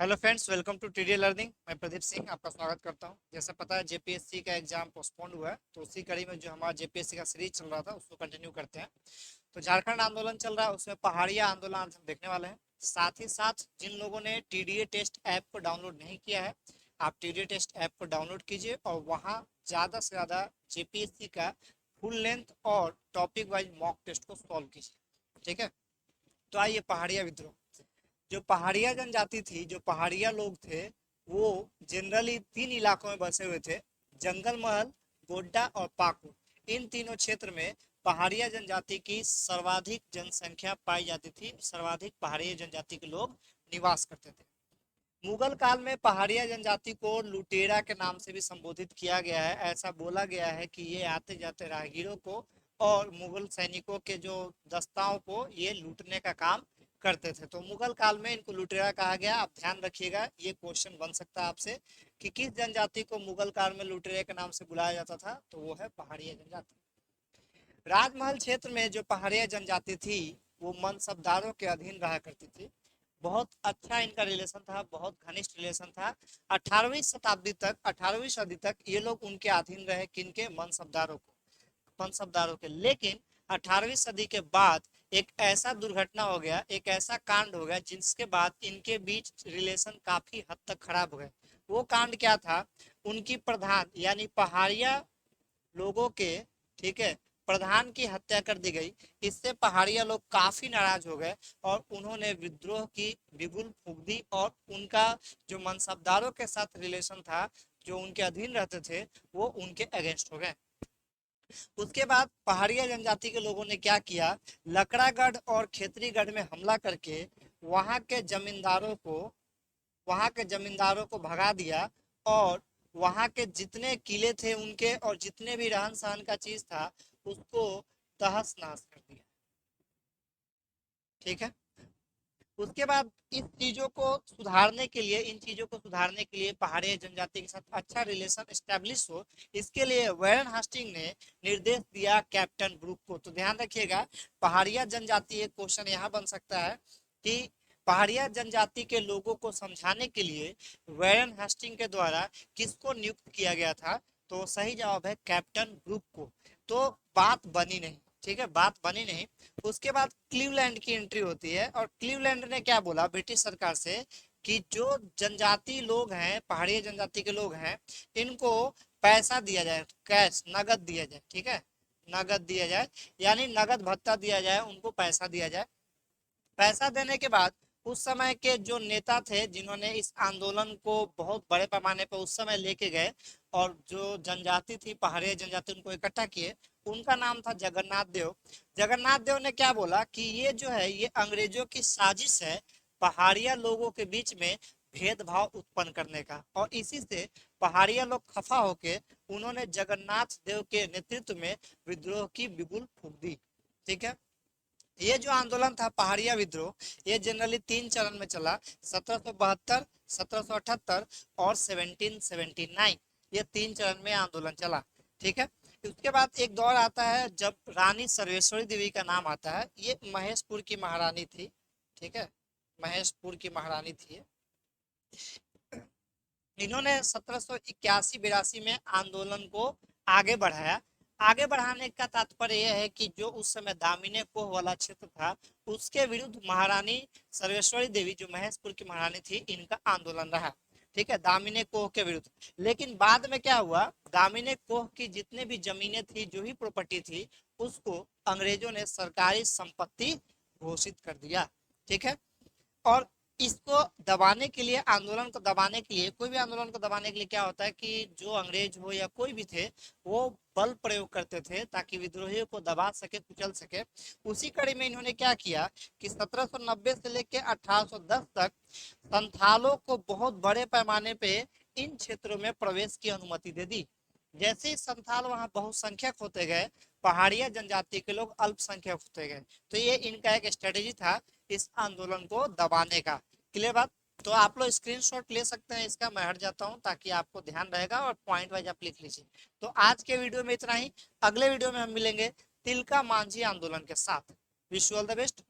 Hello friends, welcome to TD learning. मैं प्रदीप सिंह आपका स्वागत करता हूं। जैसा पता है जेपीएससी का एग्जाम पोस्टपोन्ड हुआ है, तो उसी कड़ी में जो हमारा जेपीएससी का सीरीज चल रहा था उसको कंटिन्यू करते हैं। तो झारखंड आंदोलन चल रहा है, उसमें पहाड़िया आंदोलन आज हम देखने वाले हैं। साथ ही साथ जिन लोगों ने टीडीए टेस्ट ऐप को डाउनलोड नहीं किया है, आप टीडीए टेस्ट ऐप को डाउनलोड कीजिए और वहाँ ज़्यादा से ज़्यादा जेपीएससी का फुल लेंथ और टॉपिक वाइज मॉक टेस्ट को सॉल्व कीजिए। ठीक है, तो आइए पहाड़िया विद्रोह। जो पहाड़िया जनजाति थी, जो पहाड़िया लोग थे, वो जनरली तीन इलाकों में बसे हुए थे। जंगल महल, गोड्डा और पाकुड़। इन तीनों क्षेत्र में पहाड़िया जनजाति की सर्वाधिक जनसंख्या पाई जाती थी। सर्वाधिक पहाड़िया जनजाति के लोग निवास करते थे। मुगल काल में पहाड़िया जनजाति को लुटेरा के नाम से भी संबोधित किया गया है। ऐसा बोला गया है कि ये आते जाते राहगीरों को और मुगल सैनिकों के जो दस्ताओं को ये लूटने का काम करते थे। तो मुगल काल में इनको लुटेरा कहा गया। आप ध्यान रखिएगा, ये क्वेश्चन बन सकता है आपसे कि किस जनजाति को मुगल काल में लुटेरे के नाम से बुलाया जाता था, तो वो है पहाड़िया जनजाति। राजमहल क्षेत्र में जो पहाड़िया जनजाति थी, वो मनसबदारों के अधीन रहा करती थी। बहुत अच्छा इनका रिलेशन था, बहुत घनिष्ठ रिलेशन था। 18वीं शताब्दी तक, 18वीं सदी तक ये लोग उनके अधीन रहे। किनके? मनसबदारों को, मनसबदारों के। लेकिन 18वीं सदी के बाद एक ऐसा दुर्घटना हो गया, एक ऐसा कांड हो गया जिसके बाद इनके बीच रिलेशन काफी हद तक खराब हो गए। वो कांड क्या था? उनकी प्रधान यानी पहाड़िया लोगों के, ठीक है, प्रधान की हत्या कर दी गई। इससे पहाड़िया लोग काफी नाराज हो गए और उन्होंने विद्रोह की बिगुल फूंक दी और उनका जो मनसबदारों के साथ रिलेशन था, जो उनके अधीन रहते थे, वो उनके अगेंस्ट हो गए। उसके बाद पहाड़िया जनजाति के लोगों ने क्या किया? लकड़ागढ़ और खेतरीगढ़ में हमला करके वहां के जमींदारों को वहां के जमींदारों को भगा दिया और वहां के जितने किले थे उनके और जितने भी रहन सहन का चीज था उसको तहस नहस कर दिया। ठीक है, उसके बाद इस चीजों को सुधारने के लिए, इन चीजों को सुधारने के लिए पहाड़ी जनजाति के साथ अच्छा रिलेशन एस्टेब्लिश हो, इसके लिए वैरन हास्टिंग ने निर्देश दिया कैप्टन ब्रूक को। तो ध्यान रखिएगा, पहाड़िया जनजाति, एक क्वेश्चन यहाँ बन सकता है कि पहाड़िया जनजाति के लोगों को समझाने के लिए वैरन हास्टिंग के द्वारा किसको नियुक्त किया गया था? तो सही जवाब है कैप्टन ब्रूक को। तो बात बनी नहीं। ठीक है, बात बनी नहीं। उसके बाद क्लीवलैंड की एंट्री होती है और क्लीवलैंड ने क्या बोला ब्रिटिश सरकार से कि जो जनजाति लोग हैं, पहाड़ी जनजाति के लोग हैं, इनको पैसा दिया जाए, कैश, नगद दिया जाए। ठीक है, नगद दिया जाए, यानी नगद भत्ता दिया जाए, उनको पैसा दिया जाए। पैसा देने के बाद उस समय के जो नेता थे जिन्होंने इस आंदोलन को बहुत बड़े पैमाने पर उस समय लेके गए और जो जनजाति थी, पहाड़ी जनजाति, उनको इकट्ठा किए, उनका नाम था जगन्नाथ देव। जगन्नाथ देव ने क्या बोला कि ये जो है, ये अंग्रेजों की साजिश है पहाड़िया लोगों के बीच में भेदभाव उत्पन्न करने का। और इसी से पहाड़िया लोग खफा होके उन्होंने जगन्नाथ देव के नेतृत्व में विद्रोह की बिगुल फूंक दी। ठीक है, ये जो आंदोलन था पहाड़िया विद्रोह, ये जनरली तीन चरण में चला: 1772, 1778 और 1779। ये तीन चरण में आंदोलन चला। ठीक है, उसके बाद एक दौर आता है जब रानी सर्वेश्वरी देवी का नाम आता है। ये महेशपुर की महारानी थी। ठीक है, महेशपुर की महारानी थी। इन्होंने 1781-82 में आंदोलन को आगे बढ़ाया। आगे बढ़ाने का तात्पर्य यह है कि जो उस समय दामिनी कोह वाला क्षेत्र था, उसके विरुद्ध महारानी सर्वेश्वरी देवी, जो महेशपुर की महारानी थी, इनका आंदोलन रहा। ठीक है, दामिनी कोह के विरुद्ध। लेकिन बाद में क्या हुआ? दामिनी कोह की जितने भी जमीनें थी, जो भी प्रॉपर्टी थी, उसको अंग्रेजों ने सरकारी संपत्ति घोषित कर दिया। ठीक है, और इसको दबाने के लिए, आंदोलन को दबाने के लिए, कोई भी आंदोलन को दबाने के लिए क्या होता है कि जो अंग्रेज हो या कोई भी थे, वो बल प्रयोग करते थे ताकि विद्रोहियों को दबा सके, कुचल सके। उसी कड़ी में इन्होंने क्या किया कि 1790 से लेकर 1810 तक संथालों को बहुत बड़े पैमाने पे इन क्षेत्रों में प्रवेश की अनुमति दे दी। जैसे ही संथाल वहां बहुसंख्यक होते गए, पहाड़िया जनजाति के लोग अल्पसंख्यक होते गए। तो ये इनका एक स्ट्रेटेजी था इस आंदोलन को दबाने का। क्लियर बात? तो आप लोग स्क्रीनशॉट ले सकते हैं इसका, मैं हट जाता हूं ताकि आपको ध्यान रहेगा और पॉइंट वाइज आप लिख लीजिए। तो आज के वीडियो में इतना ही। अगले वीडियो में हम मिलेंगे तिलका मांझी आंदोलन के साथ। Wish you all the best.